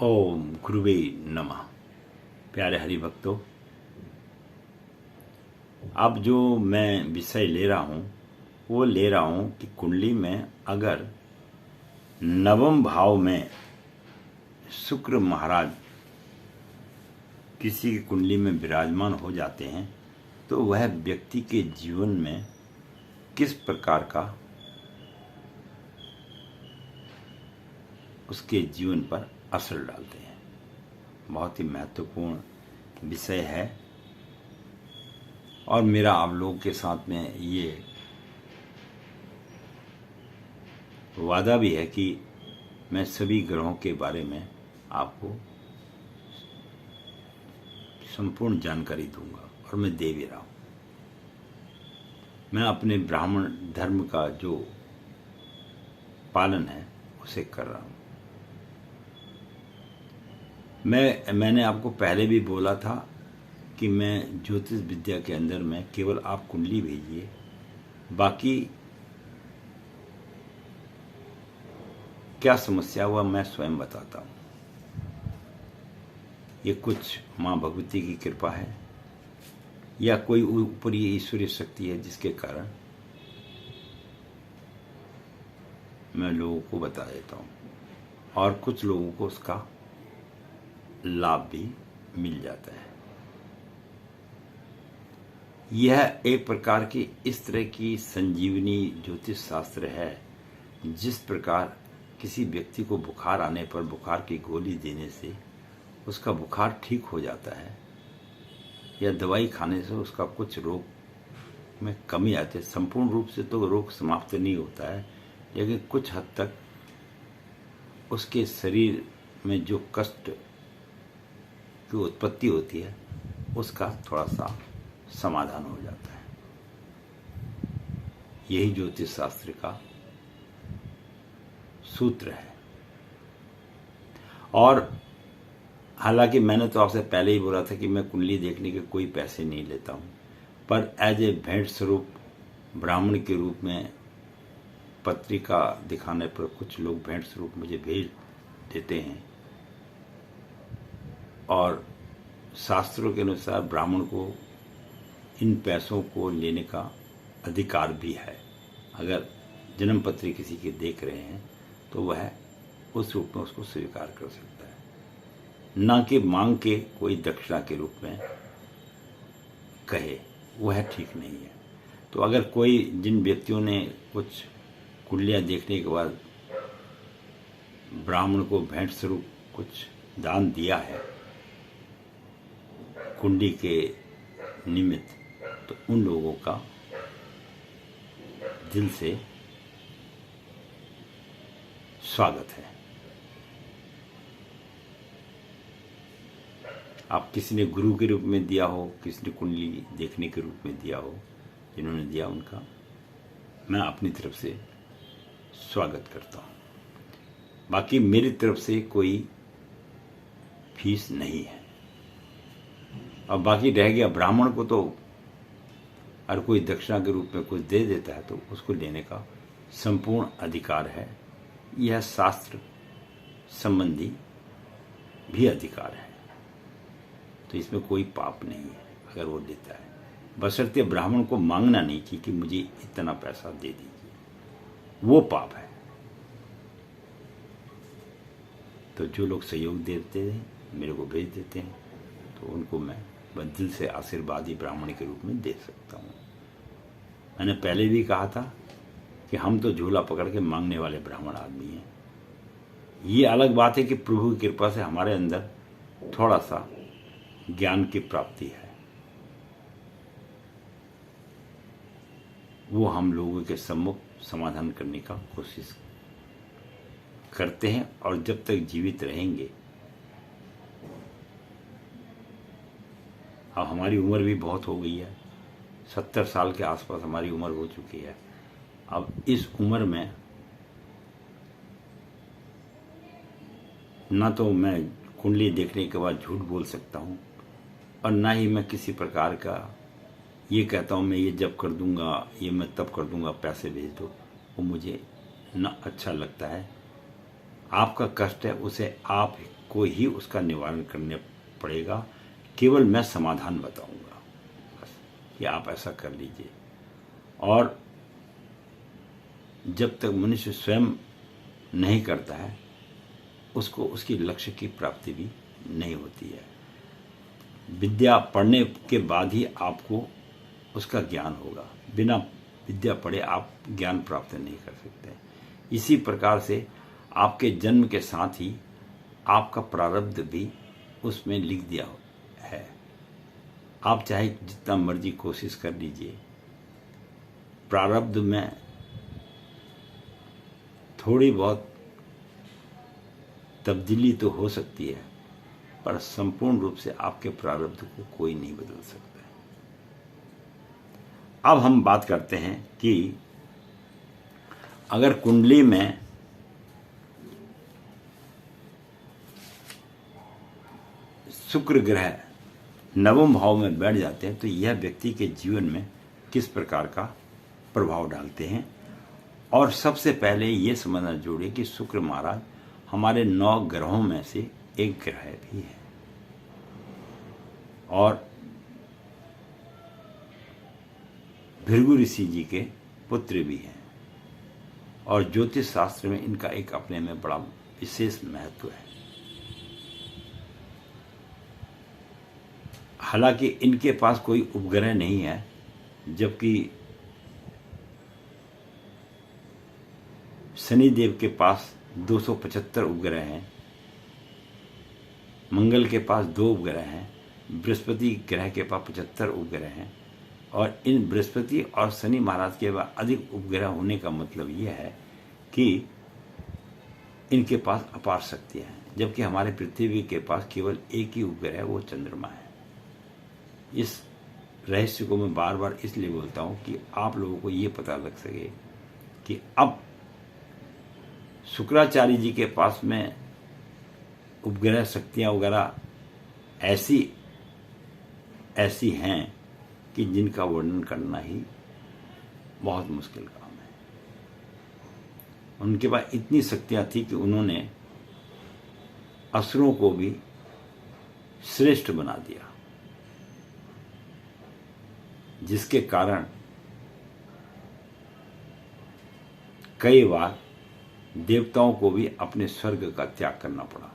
ओम गुरुवे नमः। प्यारे हरि भक्तों, अब जो मैं विषय ले रहा हूँ वो ले रहा हूँ कि कुंडली में अगर नवम भाव में शुक्र महाराज किसी की कुंडली में विराजमान हो जाते हैं तो वह व्यक्ति के जीवन में किस प्रकार का उसके जीवन पर असर डालते हैं। बहुत ही महत्वपूर्ण विषय है और मेरा आप लोगों के साथ में ये वादा भी है कि मैं सभी ग्रहों के बारे में आपको संपूर्ण जानकारी दूंगा और मैं दे भी रहा हूँ। मैं अपने ब्राह्मण धर्म का जो पालन है उसे कर रहा हूँ। मैंने आपको पहले भी बोला था कि मैं ज्योतिष विद्या के अंदर में केवल आप कुंडली भेजिए, बाकी क्या समस्या हुआ मैं स्वयं बताता हूँ। ये कुछ माँ भगवती की कृपा है या कोई ऊपरी ईश्वरीय शक्ति है जिसके कारण मैं लोगों को बता देता हूँ और कुछ लोगों को उसका लाभ भी मिल जाता है। यह एक प्रकार की इस तरह की संजीवनी ज्योतिष शास्त्र है जिस प्रकार किसी व्यक्ति को बुखार आने पर बुखार की गोली देने से उसका बुखार ठीक हो जाता है या दवाई खाने से उसका कुछ रोग में कमी आती है। संपूर्ण रूप से तो रोग समाप्त नहीं होता है, लेकिन कुछ हद तक उसके शरीर में जो कष्ट की उत्पत्ति होती है उसका थोड़ा सा समाधान हो जाता है। यही ज्योतिष शास्त्र का सूत्र है। और हालांकि मैंने तो आपसे पहले ही बोला था कि मैं कुंडली देखने के कोई पैसे नहीं लेता हूं, पर एज ए भेंट स्वरूप ब्राह्मण के रूप में पत्रिका दिखाने पर कुछ लोग भेंट स्वरूप मुझे भेज देते हैं और शास्त्रों के अनुसार ब्राह्मण को इन पैसों को लेने का अधिकार भी है। अगर जन्म पत्री किसी के देख रहे हैं तो वह उस रूप में उसको स्वीकार कर सकता है, ना कि मांग के कोई दक्षिणा के रूप में कहे, वह ठीक नहीं है। तो अगर कोई जिन व्यक्तियों ने कुछ कुंडलियां देखने के बाद ब्राह्मण को भेंट स्वरूप कुछ दान दिया है कुंडली के निमित्त, तो उन लोगों का दिल से स्वागत है। आप किसी ने गुरु के रूप में दिया हो, किसी ने कुंडली देखने के रूप में दिया हो, जिन्होंने दिया उनका मैं अपनी तरफ से स्वागत करता हूं। बाकी मेरी तरफ से कोई फीस नहीं है। और बाकी रह गया ब्राह्मण को, तो हर कोई दक्षिणा के रूप में कुछ दे देता है तो उसको लेने का संपूर्ण अधिकार है। यह शास्त्र संबंधी भी अधिकार है, तो इसमें कोई पाप नहीं है अगर वो देता है, बशर्ते ब्राह्मण को मांगना नहीं चाहिए कि मुझे इतना पैसा दे दीजिए, वो पाप है। तो जो लोग सहयोग देते हैं, मेरे को भेज देते हैं, तो उनको मैं दिल से आशीर्वादी ब्राह्मण के रूप में दे सकता हूँ। मैंने पहले भी कहा था कि हम तो झोला पकड़ के मांगने वाले ब्राह्मण आदमी हैं। ये अलग बात है कि प्रभु की कृपा से हमारे अंदर थोड़ा सा ज्ञान की प्राप्ति है, वो हम लोगों के सम्मुख समाधान करने का कोशिश करते हैं। और जब तक जीवित रहेंगे, अब हमारी उम्र भी बहुत हो गई है, 70 साल के आसपास हमारी उम्र हो चुकी है। अब इस उम्र में ना तो मैं कुंडली देखने के बाद झूठ बोल सकता हूँ और ना ही मैं किसी प्रकार का ये कहता हूँ मैं ये जब कर दूंगा, ये मैं तब कर दूंगा, पैसे भेज दो। वो मुझे ना अच्छा लगता है आपका कष्ट है उसे आपको ही उसका निवारण करने पड़ेगा। केवल मैं समाधान बताऊंगा, बस कि आप ऐसा कर लीजिए। और जब तक मनुष्य स्वयं नहीं करता है उसको उसकी लक्ष्य की प्राप्ति भी नहीं होती है। विद्या पढ़ने के बाद ही आपको उसका ज्ञान होगा। बिना विद्या पढ़े आप ज्ञान प्राप्त नहीं कर सकते। इसी प्रकार से आपके जन्म के साथ ही आपका प्रारब्ध भी उसमें लिख दिया है। आप चाहे जितना मर्जी कोशिश कर लीजिए, प्रारब्ध में थोड़ी बहुत तब्दीली तो हो सकती है, पर संपूर्ण रूप से आपके प्रारब्ध को कोई नहीं बदल सकता। अब हम बात करते हैं कि अगर कुंडली में शुक्र ग्रह नवम भाव में बैठ जाते हैं तो यह व्यक्ति के जीवन में किस प्रकार का प्रभाव डालते हैं। और सबसे पहले ये समझना जरूरी कि शुक्र महाराज हमारे 9 ग्रहों में से एक ग्रह भी है और भृगु ऋषि जी के पुत्र भी हैं और ज्योतिष शास्त्र में इनका एक अपने में बड़ा विशेष महत्व है। हालांकि इनके पास कोई उपग्रह नहीं है, जबकि शनिदेव के पास 275 उपग्रह हैं, मंगल के पास 2 उपग्रह हैं, बृहस्पति ग्रह के पास 75 उपग्रह हैं। और इन बृहस्पति और शनि महाराज के पास अधिक उपग्रह होने का मतलब यह है कि इनके पास अपार शक्तियां हैं, जबकि हमारे पृथ्वी के पास केवल एक ही उपग्रह है, वो चंद्रमा है। इस रहस्य को मैं बार बार इसलिए बोलता हूं कि आप लोगों को ये पता लग सके कि अब शुक्राचार्य जी के पास में उपग्रह शक्तियां वगैरह ऐसी हैं कि जिनका वर्णन करना ही बहुत मुश्किल काम है। उनके पास इतनी शक्तियां थी कि उन्होंने असुरों को भी श्रेष्ठ बना दिया, जिसके कारण कई बार देवताओं को भी अपने स्वर्ग का त्याग करना पड़ा।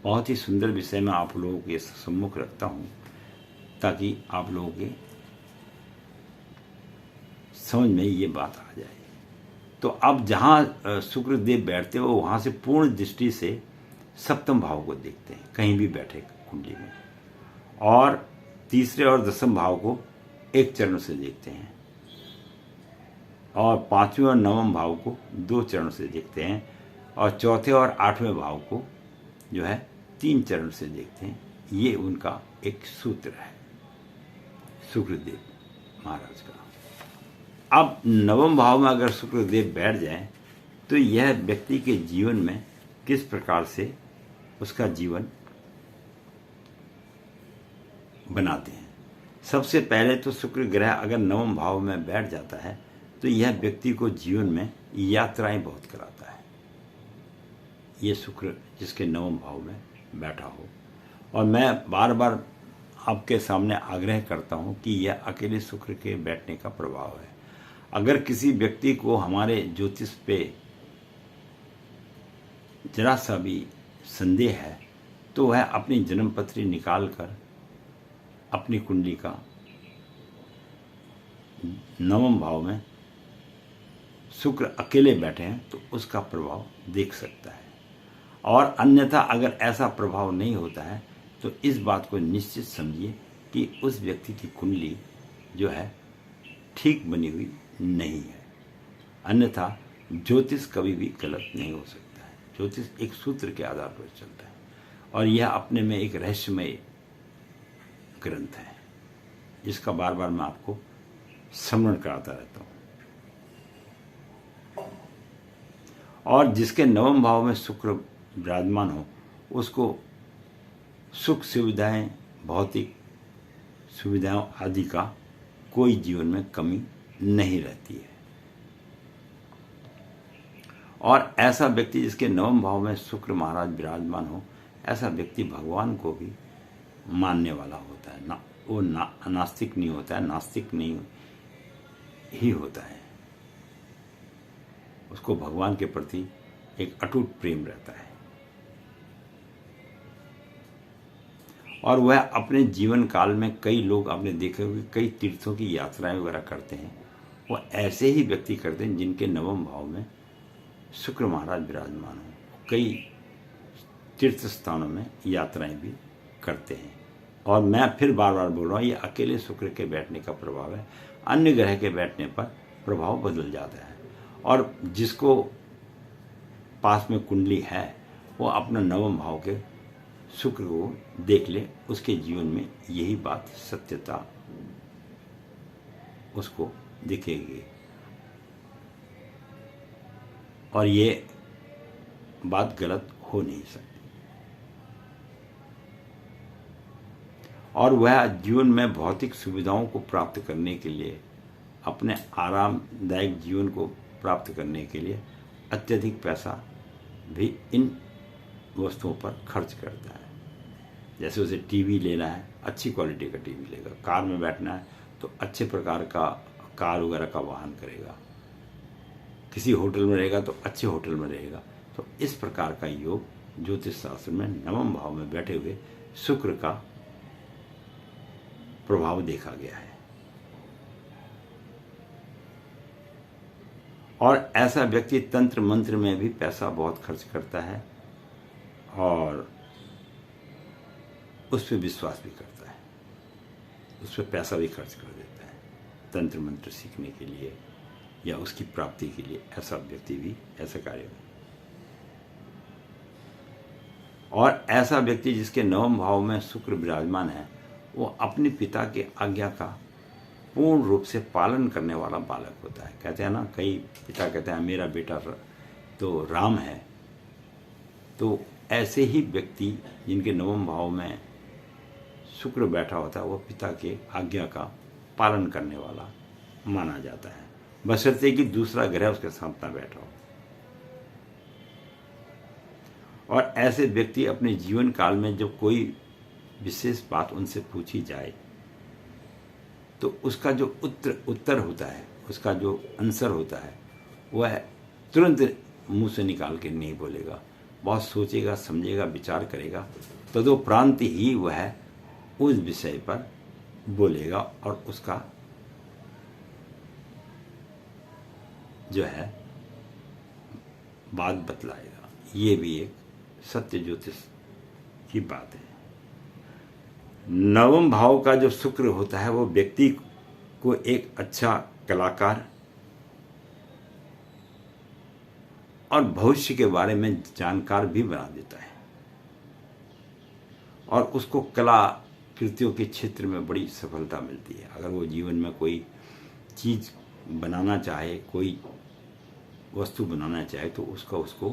बहुत ही सुंदर विषय मैं आप लोगों के सम्मुख रखता हूं ताकि आप लोगों के समझ में ये बात आ जाए। तो अब जहां शुक्रदेव बैठते हो वहां से पूर्ण दृष्टि से सप्तम भाव को देखते हैं, कहीं भी बैठे कुंडली में, और तीसरे और दसम भाव को एक चरण से देखते हैं, और 5वें और 9वें भाव को 2 चरण से देखते हैं, और चौथे और 8वें भाव को जो है 3 चरण से देखते हैं। ये उनका एक सूत्र है शुक्रदेव महाराज का। अब 9वें भाव में अगर शुक्रदेव बैठ जाए तो यह व्यक्ति के जीवन में किस प्रकार से उसका जीवन बनाते हैं। सबसे पहले तो शुक्र ग्रह अगर 9वें भाव में बैठ जाता है तो यह व्यक्ति को जीवन में यात्राएं बहुत कराता है। ये शुक्र जिसके 9वें भाव में बैठा हो, और मैं बार बार आपके सामने आग्रह करता हूं कि यह अकेले शुक्र के बैठने का प्रभाव है। अगर किसी व्यक्ति को हमारे ज्योतिष पे जरा सा भी संदेह है तो वह अपनी जन्मपत्री निकाल कर अपनी कुंडली का 9वें भाव में शुक्र अकेले बैठे हैं तो उसका प्रभाव देख सकता है। और अन्यथा अगर ऐसा प्रभाव नहीं होता है तो इस बात को निश्चित समझिए कि उस व्यक्ति की कुंडली जो है ठीक बनी हुई नहीं है। अन्यथा ज्योतिष कभी भी गलत नहीं हो सकता है। ज्योतिष एक सूत्र के आधार पर चलता है और यह अपने में एक रहस्यमय ग्रंथ है जिसका बार बार मैं आपको स्मरण कराता रहता हूं। और जिसके 9वें भाव में शुक्र विराजमान हो उसको सुख सुविधाएं, भौतिक सुविधाओं आदि का कोई जीवन में कमी नहीं रहती है। और ऐसा व्यक्ति जिसके नवम भाव में शुक्र महाराज विराजमान हो, ऐसा व्यक्ति भगवान को भी मानने वाला होता है। ना वो नास्तिक नहीं होता है, नास्तिक नहीं ही होता है। उसको भगवान के प्रति एक अटूट प्रेम रहता है और वह अपने जीवन काल में, कई लोग आपने देखे होंगे, कई तीर्थों की यात्राएं वगैरह करते हैं। वो ऐसे ही व्यक्ति करते हैं जिनके नवम भाव में शुक्र महाराज विराजमान हो। कई तीर्थ स्थानों में यात्राएं भी करते हैं। और मैं फिर बार बार बोल रहा हूँ, ये अकेले शुक्र के बैठने का प्रभाव है। अन्य ग्रह के बैठने पर प्रभाव बदल जाता है। और जिसको पास में कुंडली है वो अपना नवम भाव के शुक्र को देख ले, उसके जीवन में यही बात सत्यता उसको दिखेगी और ये बात गलत हो नहीं सकती। और वह जीवन में भौतिक सुविधाओं को प्राप्त करने के लिए, अपने आरामदायक जीवन को प्राप्त करने के लिए अत्यधिक पैसा भी इन वस्तुओं पर खर्च करता है। जैसे उसे टीवी लेना है, अच्छी क्वालिटी का टीवी लेगा। कार में बैठना है तो अच्छे प्रकार का कार वगैरह का वाहन करेगा। किसी होटल में रहेगा तो अच्छे होटल में रहेगा। तो इस प्रकार का योग ज्योतिष शास्त्र में नवम भाव में बैठे हुए शुक्र का प्रभाव देखा गया है। और ऐसा व्यक्ति तंत्र मंत्र में भी पैसा बहुत खर्च करता है और उस पर विश्वास भी करता है, उस पर पैसा भी खर्च कर देता है तंत्र मंत्र सीखने के लिए या उसकी प्राप्ति के लिए। ऐसा व्यक्ति भी ऐसा कार्य में। और ऐसा व्यक्ति जिसके नवम भाव में शुक्र विराजमान है, वो अपने पिता के आज्ञा का पूर्ण रूप से पालन करने वाला बालक होता है। कहते हैं ना, कई पिता कहते हैं मेरा बेटा तो राम है। तो ऐसे ही व्यक्ति जिनके नवम भाव में शुक्र बैठा होता है, वो पिता के आज्ञा का पालन करने वाला माना जाता है, बशर्ते कि दूसरा ग्रह उसके साथ ना बैठा हो। और ऐसे व्यक्ति अपने जीवन काल में जब कोई विशेष बात उनसे पूछी जाए तो उसका जो उत्तर होता है, उसका जो आंसर होता है, वह तुरंत मुंह से निकाल के नहीं बोलेगा। बहुत सोचेगा, समझेगा, विचार करेगा, तदोपरांत ही वह उस विषय पर बोलेगा और उसका जो है बात बतलाएगा। ये भी एक सत्य ज्योतिष की बात है। नवम भाव का जो शुक्र होता है वो व्यक्ति को एक अच्छा कलाकार और भविष्य के बारे में जानकार भी बना देता है और उसको कला कृतियों के क्षेत्र में बड़ी सफलता मिलती है। अगर वो जीवन में कोई चीज़ बनाना चाहे, कोई वस्तु बनाना चाहे, तो उसको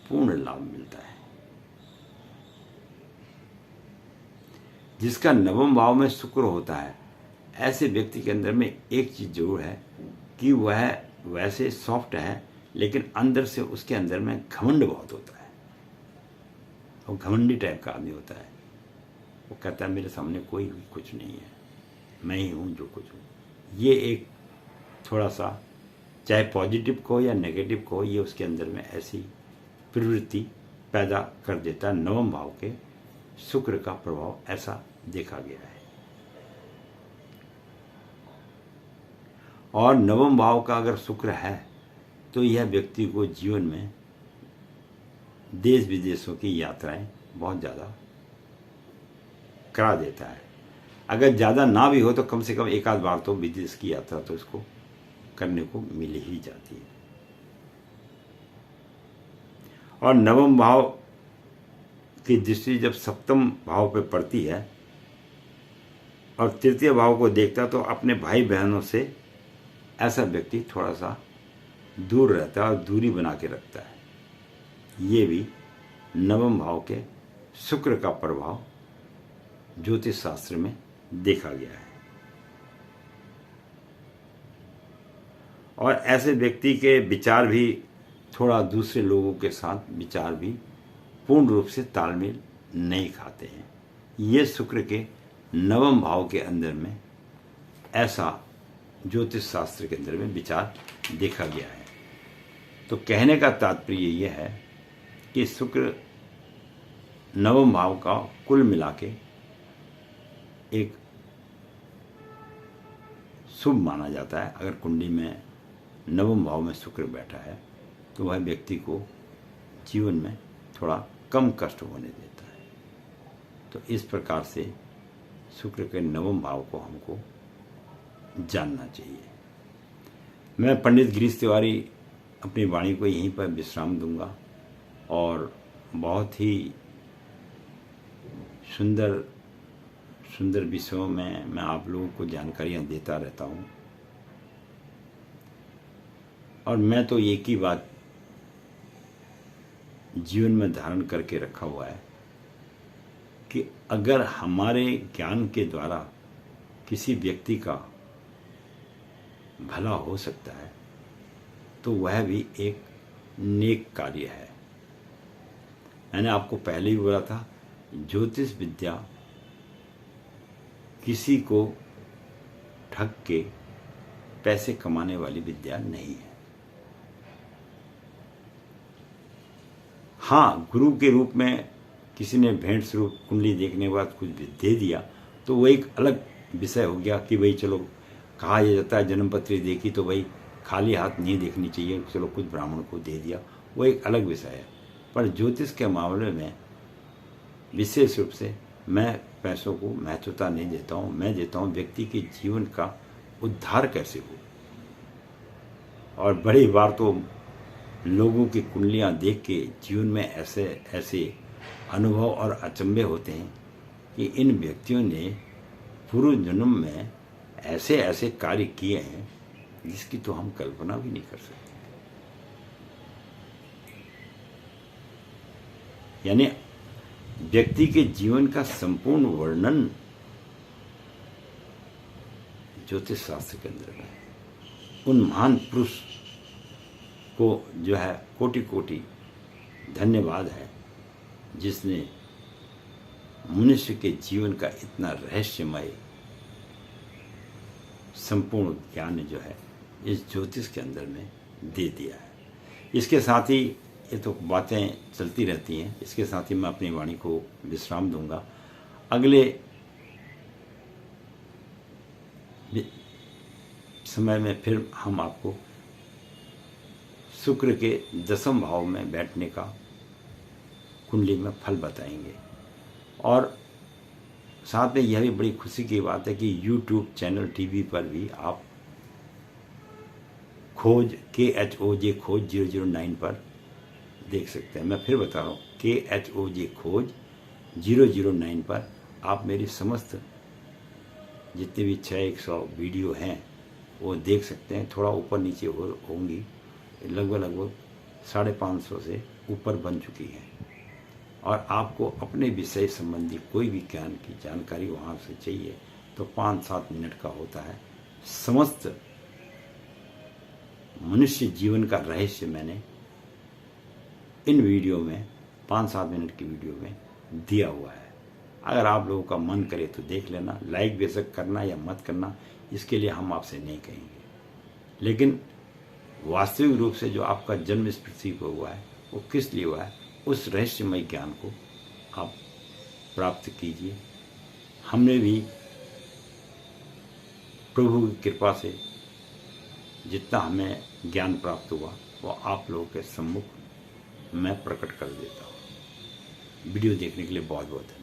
पूर्ण लाभ मिलता है। जिसका नवम भाव में शुक्र होता है, ऐसे व्यक्ति के अंदर में एक चीज़ जरूर है कि वह वैसे सॉफ्ट है, लेकिन अंदर से उसके अंदर में घमंड बहुत होता है। वो घमंडी टाइप का आदमी होता है। वो कहता है मेरे सामने कोई भी कुछ नहीं है, मैं ही हूँ जो कुछ हूँ। ये एक थोड़ा सा, चाहे पॉजिटिव को या नेगेटिव को, ये उसके अंदर में ऐसी प्रवृत्ति पैदा कर देता है। नवम भाव के शुक्र का प्रभाव ऐसा देखा गया है। और नवम भाव का अगर शुक्र है तो यह व्यक्ति को जीवन में देश विदेशों की यात्राएं बहुत ज़्यादा करा देता है। अगर ज़्यादा ना भी हो तो कम से कम एक आध बार तो विदेश की यात्रा तो इसको करने को मिल ही जाती है। और नवम भाव की दृष्टि जब सप्तम भाव पे पड़ती है और तृतीय भाव को देखता तो अपने भाई बहनों से ऐसा व्यक्ति थोड़ा सा दूर रहता है और दूरी बना के रखता है। ये भी नवम भाव के शुक्र का प्रभाव ज्योतिष शास्त्र में देखा गया है। और ऐसे व्यक्ति के विचार भी थोड़ा दूसरे लोगों के साथ विचार भी पूर्ण रूप से तालमेल नहीं खाते हैं। ये शुक्र के नवम भाव के अंदर में ऐसा ज्योतिष शास्त्र के अंदर में विचार देखा गया है। तो कहने का तात्पर्य यह है कि शुक्र नवम भाव का कुल मिला के एक शुभ माना जाता है। अगर कुंडली में नवम भाव में शुक्र बैठा है तो वह व्यक्ति को जीवन में थोड़ा कम कष्ट होने देता है। तो इस प्रकार से शुक्र के नवम भाव को हमको जानना चाहिए। मैं पंडित गिरीश तिवारी अपनी वाणी को यहीं पर विश्राम दूंगा और बहुत ही सुंदर सुंदर विषयों में मैं आप लोगों को जानकारियां देता रहता हूं। और मैं तो एक ही बात जीवन में धारण करके रखा हुआ है कि अगर हमारे ज्ञान के द्वारा किसी व्यक्ति का भला हो सकता है तो वह भी एक नेक कार्य है। मैंने आपको पहले ही बोला था, ज्योतिष विद्या किसी को ठग के पैसे कमाने वाली विद्या नहीं है। हाँ, गुरु के रूप में किसी ने भेंट स्वरूप कुंडली देखने के बाद कुछ दे दिया तो वो एक अलग विषय हो गया कि भाई चलो कहा यह जाता है जन्म पत्री देखी तो भाई खाली हाथ नहीं देखनी चाहिए, चलो कुछ ब्राह्मण को दे दिया, वो एक अलग विषय है। पर ज्योतिष के मामले में विशेष रूप से मैं पैसों को महत्वता नहीं देता हूँ। मैं देता हूँ व्यक्ति के जीवन का उद्धार कैसे हो। और बड़ी बार तो लोगों की कुंडलियाँ देख के जीवन में ऐसे ऐसे अनुभव और अचंभे होते हैं कि इन व्यक्तियों ने पूर्व जन्म में ऐसे ऐसे कार्य किए हैं जिसकी तो हम कल्पना भी नहीं कर सकते। यानी व्यक्ति के जीवन का संपूर्ण वर्णन ज्योतिष शास्त्र के अंदर है। उन महान पुरुष को जो है कोटि कोटि धन्यवाद है जिसने मनुष्य के जीवन का इतना रहस्यमय संपूर्ण ज्ञान जो है इस ज्योतिष के अंदर में दे दिया है। इसके साथ ही ये तो बातें चलती रहती हैं, इसके साथ ही मैं अपनी वाणी को विश्राम दूंगा। अगले समय में फिर हम आपको शुक्र के दसम भाव में बैठने का कुंडली में फल बताएंगे। और साथ में यह भी बड़ी खुशी की बात है कि YouTube चैनल टीवी पर भी आप खोज KHOJ खोज 009 पर देख सकते हैं। मैं फिर बता रहा हूँ, KHOJ खोज 009 पर आप मेरी समस्त जितने भी 600 वीडियो हैं वो देख सकते हैं। थोड़ा ऊपर नीचे होंगी, लगभग 550 से ऊपर बन चुकी हैं। और आपको अपने विषय संबंधी कोई भी ज्ञान की जानकारी वहाँ से चाहिए तो 5-7 मिनट का होता है। समस्त मनुष्य जीवन का रहस्य मैंने इन वीडियो में 5-7 मिनट की वीडियो में दिया हुआ है। अगर आप लोगों का मन करे तो देख लेना, लाइक बेशक करना या मत करना, इसके लिए हम आपसे नहीं कहेंगे। लेकिन वास्तविक रूप से जो आपका जन्म इस पृथ्वी पर हुआ है वो किस लिए हुआ है, उस रहस्यमय ज्ञान को आप प्राप्त कीजिए। हमने भी प्रभु की कृपा से जितना हमें ज्ञान प्राप्त हुआ वो आप लोगों के सम्मुख मैं प्रकट कर देता हूँ। वीडियो देखने के लिए बहुत बहुत धन्यवाद।